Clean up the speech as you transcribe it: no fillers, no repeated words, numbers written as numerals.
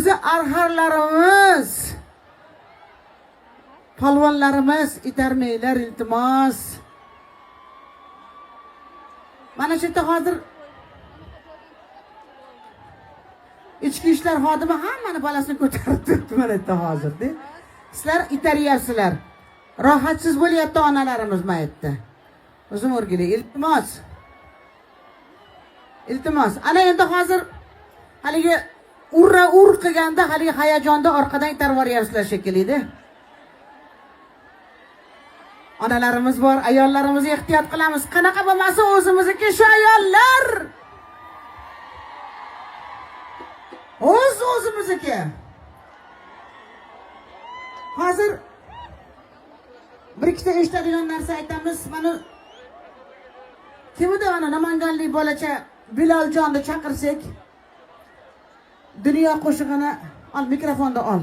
bizi arharlarimiz, palvonlarimiz itarmanglar iltimos. Mana shu yerda hozir ichki ishlar xodimi hammani bolasini ko'tarib turibdi mana yerda hozirda. Sizlar itaryapsizlar. Rohatsiz bo'lyapti onalarimiz mana yerda. O'zim o'rgilay, iltimos. Iltimos. Ana endi hozir haligi ur qilganda haligi hayajonda orqadan itarib yuboryapsizlar shekilli-da. Onalarimiz bor, ayollarimizga ehtiyot qilamiz. Qanaqa bo'lmasa o'zimizniki shu ayollar. O'zimizniki. Hozir bir ikkita eshitadigan narsa aytamiz. Mana kimda mana Namanganlik bolacha Biloljonni chaqirsak, dunyo qo'shig'ini al, mikrofonda ol.